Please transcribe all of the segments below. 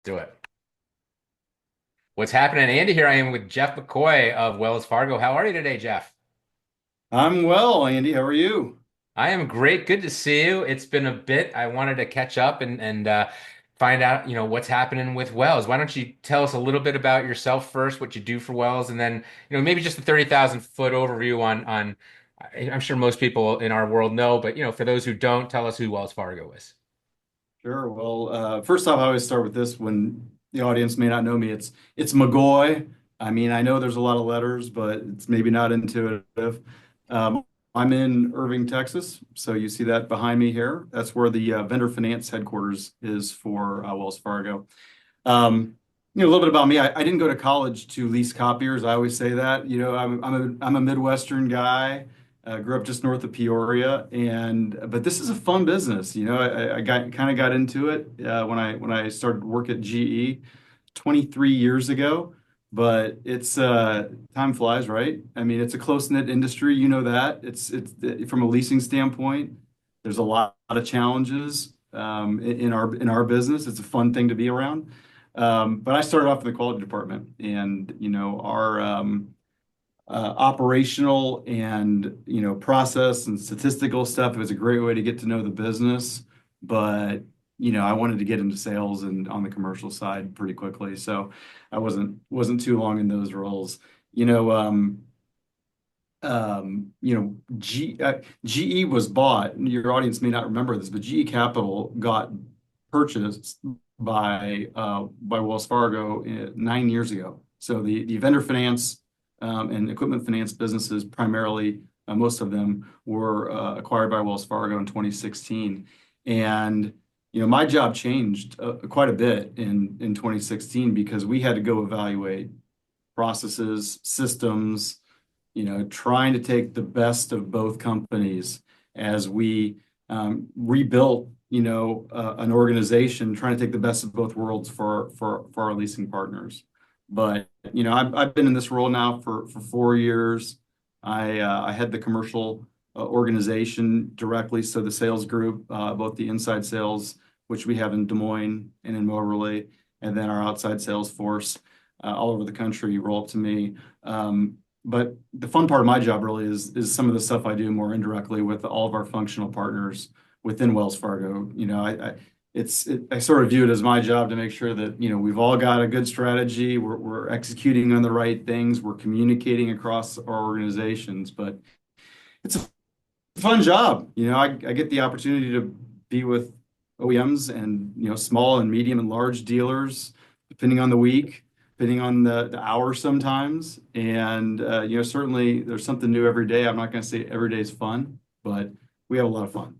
Do it. What's happening, Andy? Here I am with Jeff McCoy of Wells Fargo. How are you today, Jeff? I'm well, Andy. How are you? I am great. Good to see you. It's been a bit. I wanted to catch up and find out, what's happening with Wells. Why don't you tell us a little bit about yourself first, what you do for Wells, and then, maybe just a 30,000 foot overview on I'm sure most people in our world know, but for those who don't, tell us who Wells Fargo is. Sure. Well, first off, I always start with this when the audience may not know me. It's McGaughey. I mean, I know there's a lot of letters, but it's maybe not intuitive. Um, I'm in Irving, Texas, so you see that behind me here. That's where the vendor finance headquarters is for Wells Fargo. A little bit about me. I didn't go to college to lease copiers. I always say that. I'm a Midwestern guy. Grew up just north of Peoria, and but this is a fun business. I got into it when I started work at GE 23 years ago. But it's time flies, right? I mean, it's a close-knit industry. You know that. It's from a leasing standpoint. There's a lot of challenges in our business. It's a fun thing to be around. But I started off in the quality department, and our operational and process and statistical stuff. It was a great way to get to know the business, but I wanted to get into sales and on the commercial side pretty quickly, so I wasn't too long in those roles. You know, GE was bought. Your audience may not remember this, but GE Capital got purchased by Wells Fargo 9 years ago. So the vendor finance and equipment finance businesses, primarily, most of them were acquired by Wells Fargo in 2016. And my job changed quite a bit in 2016 because we had to go evaluate processes, systems, trying to take the best of both companies as we rebuilt, an organization, trying to take the best of both worlds for our leasing partners. But I've been in this role now for 4 years. I head the commercial organization directly, so the sales group, both the inside sales, which we have in Des Moines and in Moberly, and then our outside sales force all over the country roll up to me. But the fun part of my job really is some of the stuff I do more indirectly with all of our functional partners within Wells Fargo. I sort of view it as my job to make sure that we've all got a good strategy. We're executing on the right things. We're communicating across our organizations. But it's a fun job. I get the opportunity to be with OEMs and small and medium and large dealers, depending on the week, depending on the hour sometimes. And certainly there's something new every day. I'm not going to say every day is fun, but we have a lot of fun.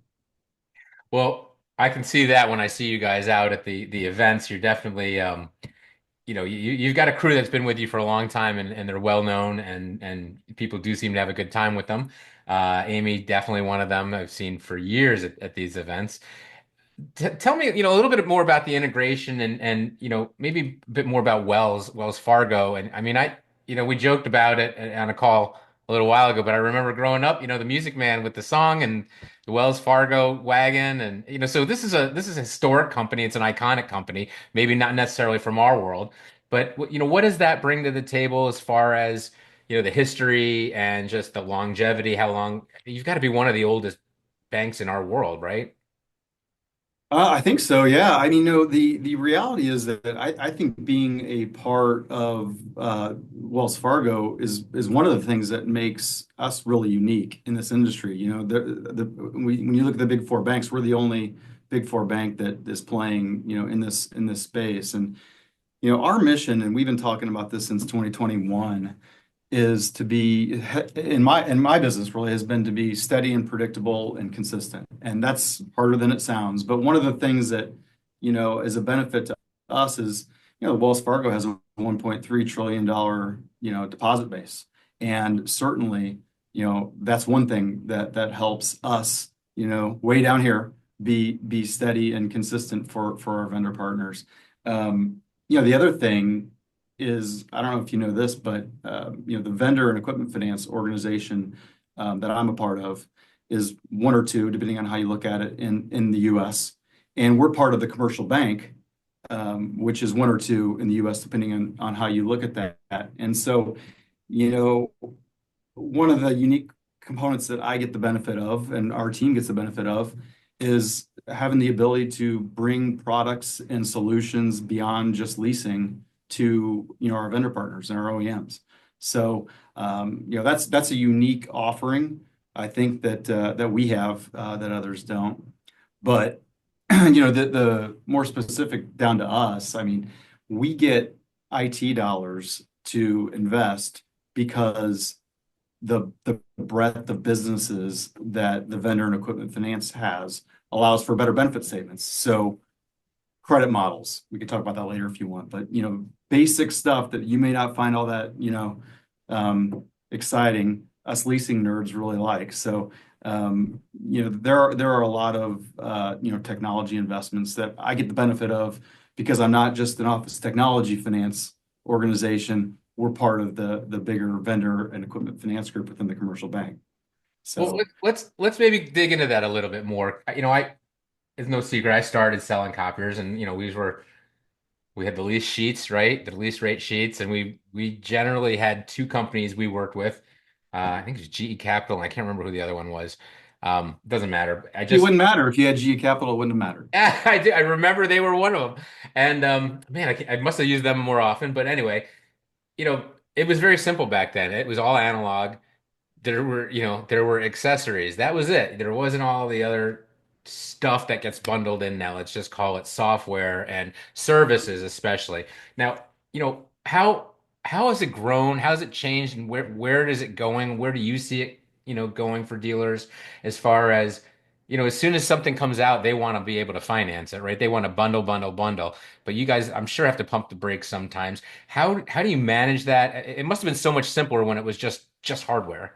Well, I can see that when I see you guys out at the events. You're definitely you've got a crew that's been with you for a long time and they're well known and people do seem to have a good time with them. Amy, definitely one of them I've seen for years at these events. Tell me, a little bit more about the integration and maybe a bit more about Wells Fargo. And I mean, we joked about it on a call a little while ago, but I remember growing up, the Music Man with the song and the Wells Fargo wagon, and so this is a historic company. It's an iconic company, maybe not necessarily from our world, but what does that bring to the table as far as the history and just the longevity? How long you've got to be one of the oldest banks in our world, right? I think so, yeah. I mean, the reality is that I think being a part of Wells Fargo is one of the things that makes us really unique in this industry. When you look at the big four banks, we're the only big four bank that is playing, in this space. And our mission, and we've been talking about this since 2021, is to be in my business really has been to be steady and predictable and consistent. And that's harder than it sounds. But one of the things that, is a benefit to us is, Wells Fargo has a $1.3 trillion, deposit base. And certainly, that's one thing that helps us, way down here be steady and consistent for our vendor partners. The other thing is, I don't know if you know this, but the vendor and equipment finance organization that I'm a part of is one or two, depending on how you look at it, in the U.S. And we're part of the commercial bank which is one or two in the US, depending on how you look at that. And so, you know, one of the unique components that I get the benefit of and our team gets the benefit of is having the ability to bring products and solutions beyond just leasing to, our vendor partners and our OEMs. So, that's a unique offering. I think that we have that others don't. But the more specific down to us, I mean, we get IT dollars to invest because the breadth of businesses that the vendor and equipment finance has allows for better benefit statements. So credit models, we can talk about that later if you want, but basic stuff that you may not find all that exciting, us leasing nerds really like. So there are a lot of technology investments that I get the benefit of because I'm not just an office technology finance organization. We're part of the bigger vendor and equipment finance group within the commercial bank. Well, So let's maybe dig into that a little bit more. It's no secret I started selling copiers, and we had the lease sheets, right? The lease rate sheets, and we generally had two companies we worked with. I think it was GE Capital, and I can't remember who the other one was. Doesn't matter. it wouldn't matter if you had GE Capital, it wouldn't have mattered. I do. I remember they were one of them, and man, I must have used them more often. But anyway, it was very simple back then. It was all analog. There were accessories. That was it. There wasn't all the other stuff that gets bundled in now. Let's just call it software and services, especially. Now, how has it grown? How has it changed, and where is it going? Where do you see it, going for dealers as far as, as soon as something comes out, they want to be able to finance it, right? They want to bundle, bundle, bundle. But you guys, I'm sure, have to pump the brakes sometimes. How do you manage that? It must have been so much simpler when it was just hardware.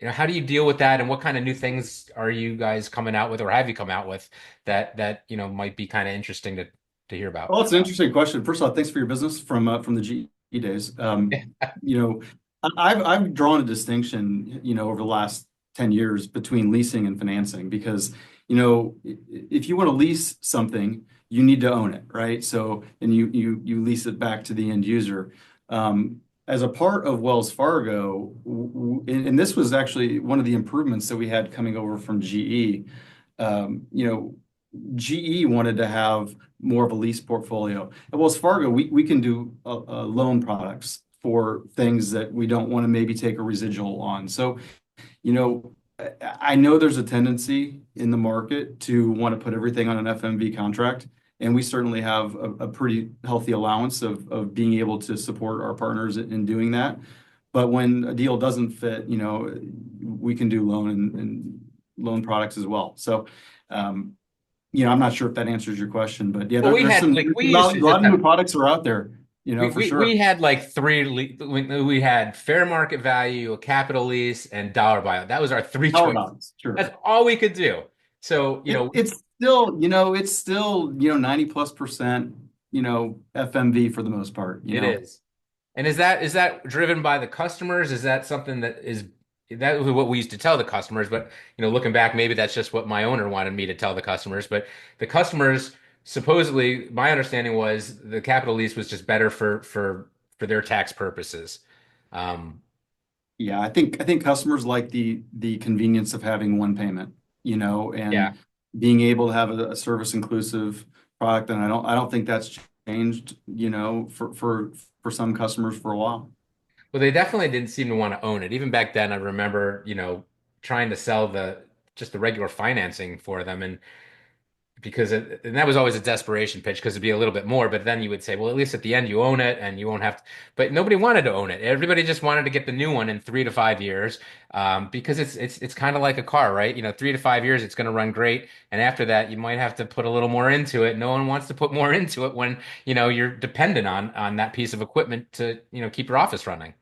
How do you deal with that, and what kind of new things are you guys coming out with, or have you come out with that might be kind of interesting to hear about? Well, it's an interesting question. First of all, thanks for your business from the GE days. You know, I've drawn a distinction, over the last 10 years between leasing and financing because, if you want to lease something, you need to own it, right? So, and you lease it back to the end user. As a part of Wells Fargo, and this was actually one of the improvements that we had coming over from GE. GE wanted to have more of a lease portfolio. At Wells Fargo, we can do loan products for things that we don't want to maybe take a residual on. So, I know there's a tendency in the market to want to put everything on an FMV contract, and we certainly have a pretty healthy allowance of being able to support our partners in doing that. But when a deal doesn't fit, we can do loan and loan products as well. So, I'm not sure if that answers your question, but yeah, Well, we there's had some like we a used lot, to a lot just of new have products are out there, for sure. we had like we had fair market value, a capital lease, and dollar buyout. That was our three Power choices. dogs, sure. That's all we could do. So, It's still 90+%, FMV for the most part. it is. And is that driven by the customers? Is that something that was what we used to tell the customers? But looking back, maybe that's just what my owner wanted me to tell the customers. But the customers, supposedly, my understanding was the capital lease was just better for their tax purposes. Um, Yeah, I think customers like the convenience of having one payment, yeah. and being able to have a service inclusive product. And I don't think that's changed, for some customers for a while. Well, they definitely didn't seem to want to own it. Even back then, I remember, trying to sell just the regular financing for them, and and that was always a desperation pitch because it'd be a little bit more, but then you would say, well, at least at the end you own it and you won't have to, but nobody wanted to own it. Everybody just wanted to get the new one in 3 to 5 years, because it's kind of like a car, right? 3 to 5 years, it's going to run great. And after that, you might have to put a little more into it. No one wants to put more into it when, you're dependent on that piece of equipment to, keep your office running.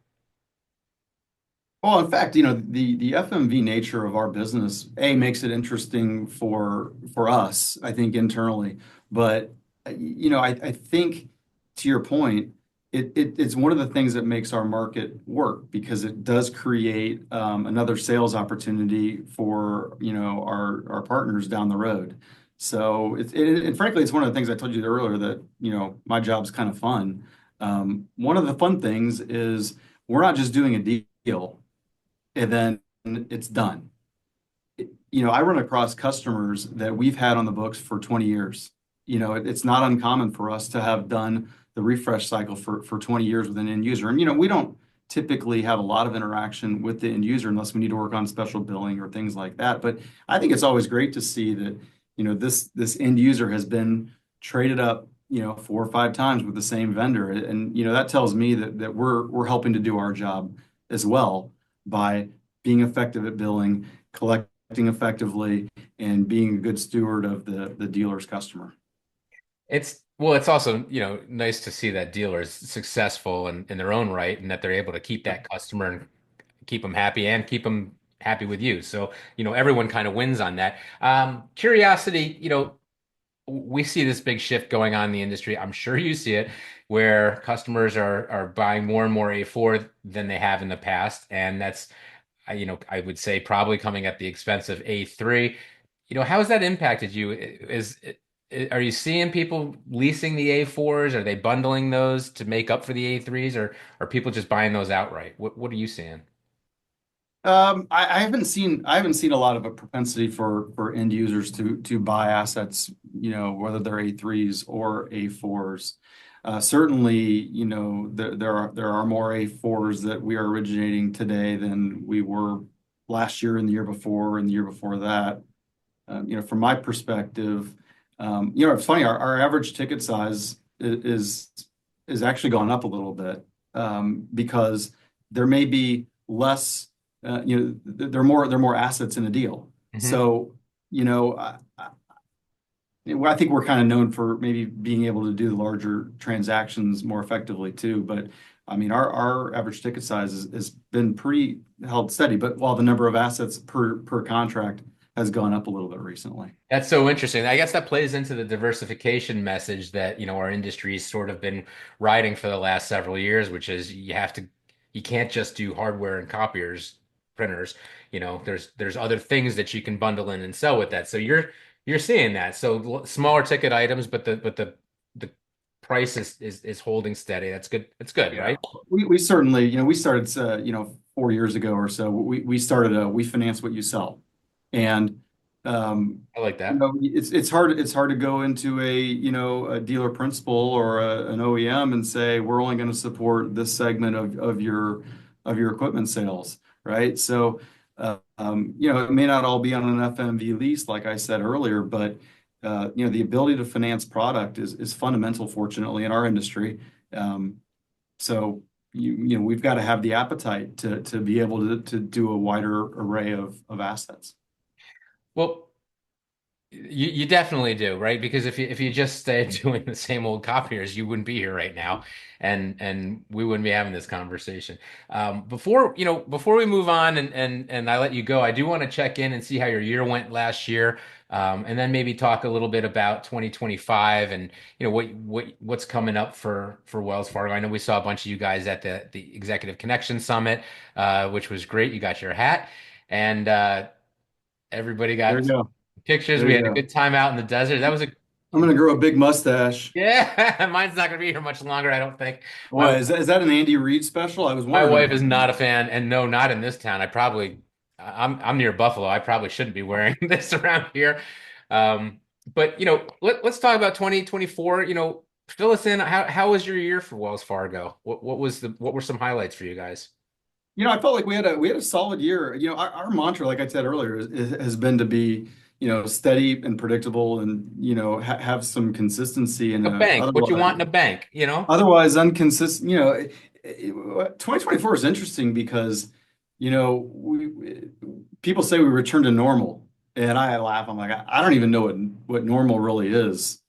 Well, in fact, the FMV nature of our business, makes it interesting for us, I think internally. But I think to your point, it's one of the things that makes our market work because it does create another sales opportunity for our partners down the road. So and frankly, it's one of the things I told you earlier that, my job's kind of fun. One of the fun things is we're not just doing a deal and then it's done. I run across customers that we've had on the books for 20 years. It's not uncommon for us to have done the refresh cycle for 20 years with an end user. And, we don't typically have a lot of interaction with the end user unless we need to work on special billing or things like that. But I think it's always great to see that, this end user has been traded up, 4 or 5 times with the same vendor. And, that tells me that we're helping to do our job as well by being effective at billing, collecting effectively, and being a good steward of the dealer's customer. It's also, nice to see that dealer is successful in their own right and that they're able to keep that customer and keep them happy and keep them happy with you. So, everyone kind of wins on that. Curiosity, we see this big shift going on in the industry. I'm sure you see it where customers are buying more and more A4 than they have in the past. And that's, I would say probably coming at the expense of A3. How has that impacted you? Are you seeing people leasing the A4s? Are they bundling those to make up for the A3s, or are people just buying those outright? What are you seeing? I haven't seen a lot of a propensity for end users to buy assets, whether they're A3s or A4s. Certainly, there are more A4s that we are originating today than we were last year and the year before and the year before that. From my perspective, it's funny, our average ticket size is actually gone up a little bit, because there may be less, there are more assets in a deal. Hmm. So, I think we're kind of known for maybe being able to do the larger transactions more effectively too. But I mean, our average ticket size has been pretty held steady, but while the number of assets per contract has gone up a little bit recently. That's so interesting. I guess that plays into the diversification message that, our industry's sort of been riding for the last several years, which is you can't just do hardware and copiers, printers. There's other things that you can bundle in and sell with that. So you're seeing that. So smaller ticket items, but the price is holding steady. That's good. It's good, Yeah, right? we certainly, we started, 4 years ago or so. We started we finance what you sell, and I like that. it's hard to go into a dealer principal or an OEM and say we're only going to support this segment of your equipment sales, right? So it may not all be on an FMV lease, like I said earlier, but the ability to finance product is fundamental, fortunately, in our industry. So we've got to have the appetite to be able to do a wider array of assets. Well, you definitely do, right? Because if you just stay doing the same old copiers, you wouldn't be here right now, and we wouldn't be having this conversation. Before we move on and I let you go, I do want to check in and see how your year went last year, and then maybe talk a little bit about 2025 and what's coming up for Wells Fargo. I know we saw a bunch of you guys at the Executive Connection Summit, which was great. You got your hat, and everybody There got you go. pictures. There We you had a go. good time out in the desert. That was a I'm gonna grow a big mustache. yeah. Mine's not gonna be here much longer, I don't think. My Why is that an Andy Reid special? I was my wondering wife about is not a fan, and no, not in this town. I'm near Buffalo. I probably shouldn't be wearing this around here. But let's talk about 2024. Fill us in. How was your year for Wells Fargo? What were some highlights for you guys? I felt like we had a solid year. Our mantra, like I said earlier, has been to be, steady and predictable, and have some consistency in A a bank. What you otherwise want in a bank, you know? otherwise inconsistent. 2024 is interesting because people say we return to normal, and I laugh. I'm like, I don't even know what normal really is,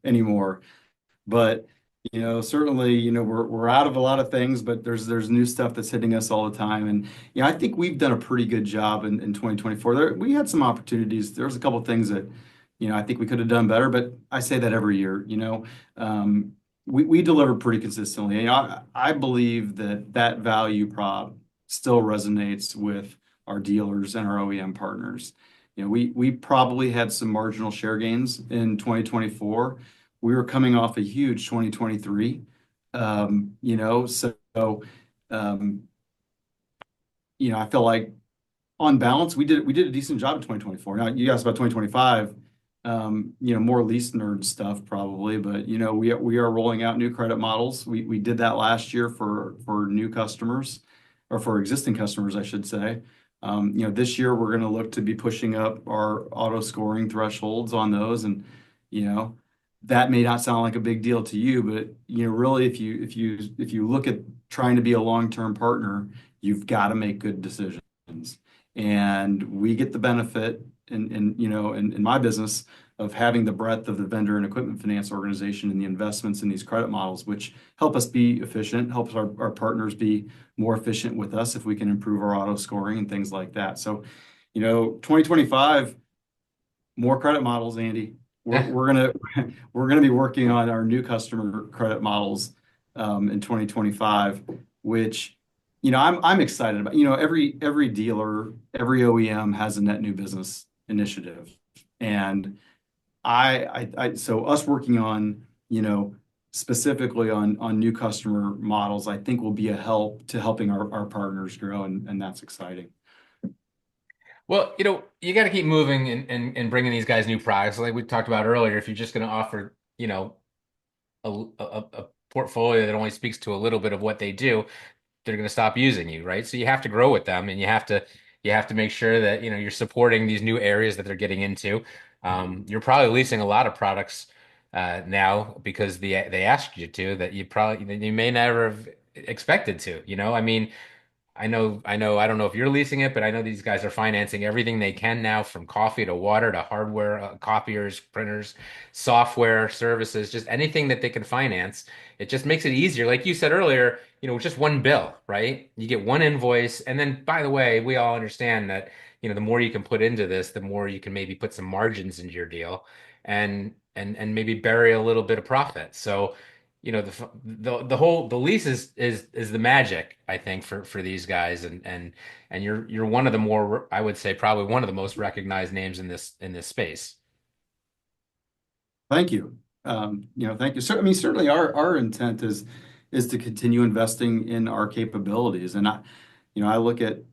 anymore. But certainly, we're out of a lot of things, but there's new stuff that's hitting us all the time. And I think we've done a pretty good job in 2024. We had some opportunities. There was a couple of things that I think we could have done better, but I say that every year. We deliver pretty consistently. I believe that value prop still resonates with our dealers and our OEM partners. We probably had some marginal share gains in 2024. We were coming off a huge 2023. So um, I feel like on balance, we did a decent job in 2024. Now you asked about 2025, more lease nerd stuff probably, but we are rolling out new credit models. We did that last year for new customers or for existing customers, I should say. This year we're going to look to be pushing up our auto scoring thresholds on those, and you know that may not sound like a big deal to you, but really if you look at trying to be a long-term partner, you've got to make good decisions. And we get the benefit in my business of having the breadth of the vendor and equipment finance organization and the investments in these credit models, which help us be efficient, helps our partners be more efficient with us if we can improve our auto scoring and things like that. So, 2025, more credit models, Andy. We're gonna we're gonna be working on our new customer credit models in 2025, which I'm excited about. Every dealer, every OEM has a net new business initiative, and so us working on specifically on new customer models, I think will be a help to helping our partners grow, and that's exciting. Well, you got to keep moving and bringing these guys new products. Like we talked about earlier, if you're just going to offer, a portfolio that only speaks to a little bit of what they do, they're going to stop using you, right? So you have to grow with them, and you have to make sure that you're supporting these new areas that they're getting into. You're probably leasing a lot of products now because they asked you to that you may never have expected to. I mean, I don't know if you're leasing it, but I know these guys are financing everything they can now, from coffee to water to hardware, copiers, printers, software, services, just anything that they can finance. It just makes it easier. Like you said earlier, just one bill, right? You get one invoice. And then, by the way, we all understand that, the more you can put into this, the more you can maybe put some margins into your deal and maybe bury a little bit of profit. So, the lease is the magic, I think, for these guys, and you're one of the more, I would say, probably one of the most recognized names in this space. Thank you. Thank you. I mean, certainly our intent is to continue investing in our capabilities. And I look at,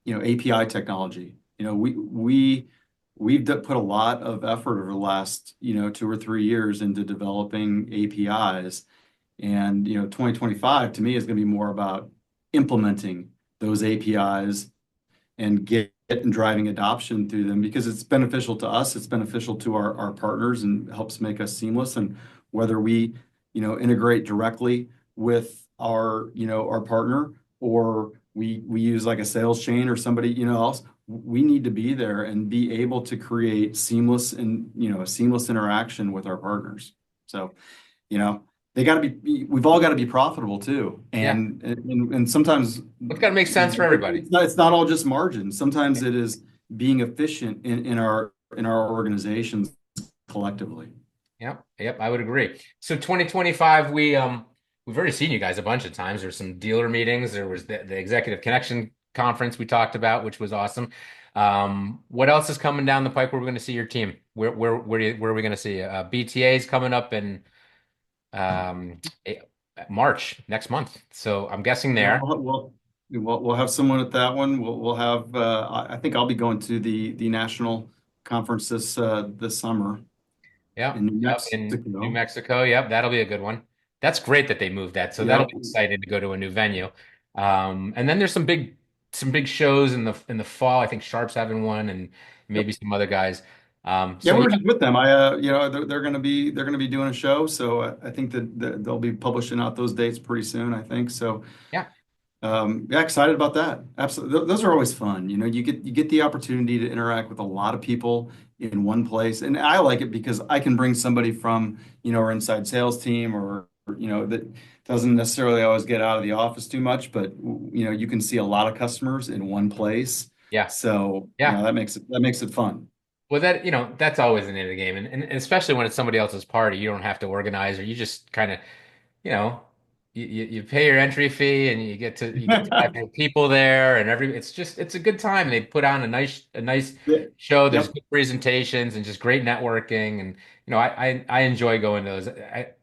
API technology. We've put a lot of effort over the last, 2 or 3 years into developing APIs. And, 2025 to me is going to be more about implementing those APIs and and driving adoption through them, because it's beneficial to us, it's beneficial to our partners, and helps make us seamless. And whether we, integrate directly with our partner, or we use like a sales chain or somebody, else, we need to be there and be able to create a seamless interaction with our partners. So, you know, we've all got to be profitable too. Yeah, And sometimes it's got to make sense for everybody. it's not all just margins. Sometimes it is being efficient in our organizations collectively. Yep, yep, I would agree. So 2025, we've already seen you guys a bunch of times. There's some dealer meetings. There was the Executive Connection conference we talked about, which was awesome. What else is coming down the pipe where we're going to see your team? Where are we going to see you? BTA is coming up in eh, March next month. So I'm guessing Yeah, there. we'll have someone at that one. We'll have. I think I'll be going to the national conference this summer Yep, in New yep, in New Mexico. Mexico. Yep, that'll be a good one. That's great that they moved that. So that'll Yeah, be exciting to go to a new venue. And then there's some big shows in the fall. I think Sharp's having one, and yep. maybe some other guys. Yeah, So we yeah, were just with them. They're gonna be doing a show, so I think that they'll be publishing out those dates pretty soon, I think. So yeah, yeah, excited about that. Absolutely. Those are always fun. You get the opportunity to interact with a lot of people in one place. And I like it because I can bring somebody from, our inside sales team, or that doesn't necessarily always get out of the office too much, but you can see a lot of customers in one place. yeah, So, yeah. that makes it fun. Well, that's always an end of the game, and especially when it's somebody else's party, you don't have to organize, or you just kind of, you know. you pay your entry fee and you get to have your people there and it's a good time. They put on a nice Yeah. show. There's Yep. good presentations and just great networking and I enjoy going to those.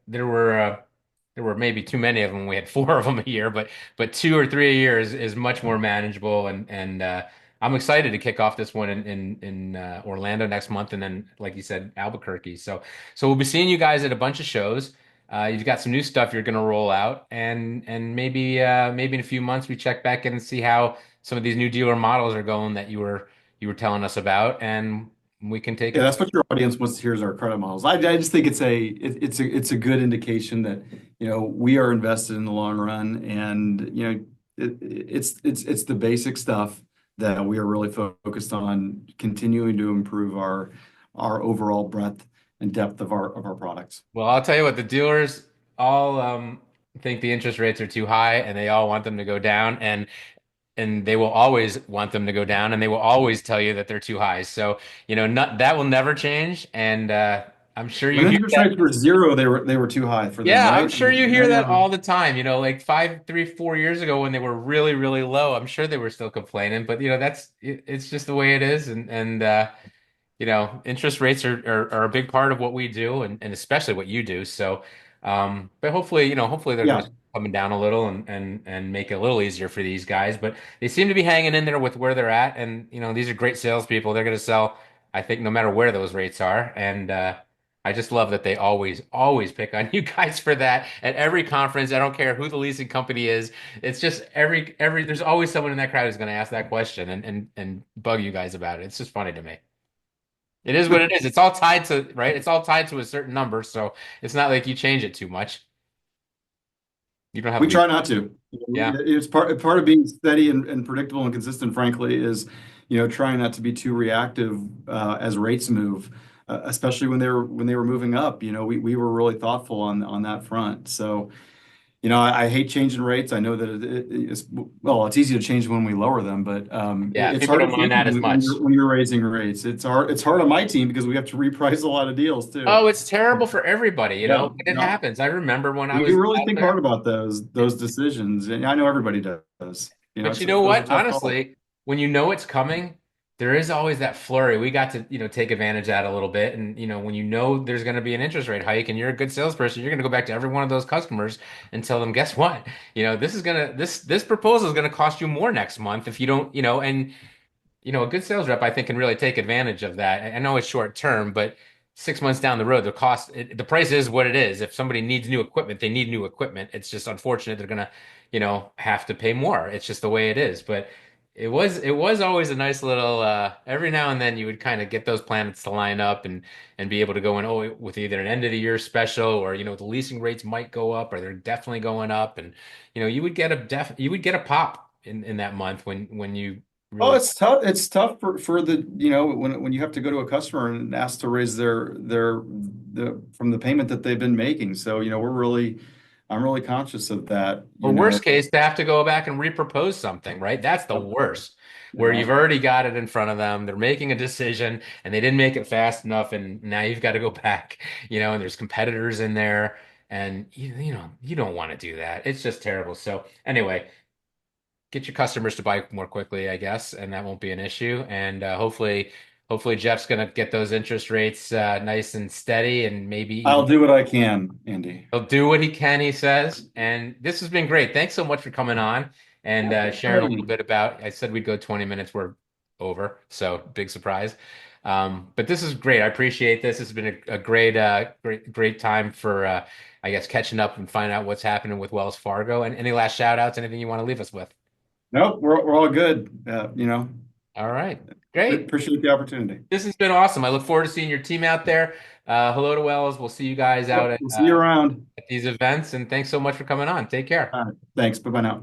There were maybe too many of them. We had four of them a year, but two or three a year is much more manageable and I'm excited to kick off this one in Orlando next month and then like you said Albuquerque. So we'll be seeing you guys at a bunch of shows. You've got some new stuff you're going to roll out, and maybe in a few months we check back in and see how some of these new dealer models are going that you were telling us about, and we can take Yeah, it. that's what your audience wants to hear is our credit models. I just think it's a good indication that we are invested in the long run, and it's the basic stuff that we are really focused on continuing to improve our overall breadth and depth of our products. Well, I'll tell you what, the dealers all think the interest rates are too high, and they all want them to go down, and they will always want them to go down, and they will always tell you that they're too high. So not, that will never change, and I'm sure you When hear interest that. rates were zero, they were too high for them, Yeah, I'm right? sure you hear Now that we're all the time. Like 4 years ago when they were really, really low, I'm sure they were still complaining. But it's just the way it is, and interest rates are a big part of what we do, and especially what you do. So, but hopefully they're going to yeah. start coming down a little and make it a little easier for these guys. But they seem to be hanging in there with where they're at, and these are great salespeople. They're going to sell, I think, no matter where those rates are, and I just love that they always pick on you guys for that at every conference. I don't care who the leasing company is. It's just every there's always someone in that crowd who's going to ask that question and bug you guys about it. It's just funny to me. It is what it is. It's all tied to, right? It's all tied to a certain number, so it's not like you change it too much. You don't have We to be, try not to. yeah. It's part of being steady and predictable and consistent, frankly, is trying not to be too reactive as rates move, especially when they were moving up. We were really thoughtful on that front. So, I hate changing rates. I know that it's easy to change when we lower them, but Yeah, it's people hard don't to mind change that as when much. you're raising rates. It's hard on my team because we have to reprice a lot of deals too. Oh, it's terrible for everybody, Yeah, but it yeah. happens. I remember when I We was really out think there. hard about those decisions, and I know everybody does. But you know Those are what? tough calls. Honestly, when you know it's coming, there is always that flurry. We got to, take advantage of that a little bit. And, when you know there's going to be an interest rate hike and you're a good salesperson, you're going to go back to every one of those customers and tell them, guess what? This proposal is going to cost you more next month if you don't, and a good sales rep, I think, can really take advantage of that. I know it's short term, but 6 months down the road, the price is what it is. If somebody needs new equipment, they need new equipment. It's just unfortunate they're gonna, have to pay more. It's just the way it is. But it was always a nice little. Every now and then, you would kind of get those planets to line up and be able to go in with either an end of the year special or the leasing rates might go up or they're definitely going up, and you would get a pop in that month when you Oh, really. it's tough. It's tough for the when you have to go to a customer and ask to raise the from the payment that they've been making. So I'm really conscious of that. Or worst case, to have to go back and repropose something, right? That's the Yep. worst, where Yeah. you've already got it in front of them. They're making a decision and they didn't make it fast enough, and now you've got to go back, and there's competitors in there, and you don't want to do that. It's just terrible. So anyway, get your customers to buy more quickly, I guess, and that won't be an issue. And hopefully Jeff's gonna get those interest rates nice and steady, and maybe I'll even do what I can, Andy. he'll do what he can, he says. And this has been great. Thanks so much for coming on and Yeah, thanks for sharing a having little me. bit about. I said we'd go 20 minutes. We're over, so big surprise. But this is great. I appreciate this. It's been a great time for, I guess, catching up and finding out what's happening with Wells Fargo. And any last shout outs, anything you want to leave us with? Nope, we're all good. All right, great. Appreciate the opportunity. This has been awesome. I look forward to seeing your team out there. Hello to Wells. We'll see you guys out Yep, we'll see you around. at these events. And thanks so much for coming on. Take care. All right, thanks. Bye bye now.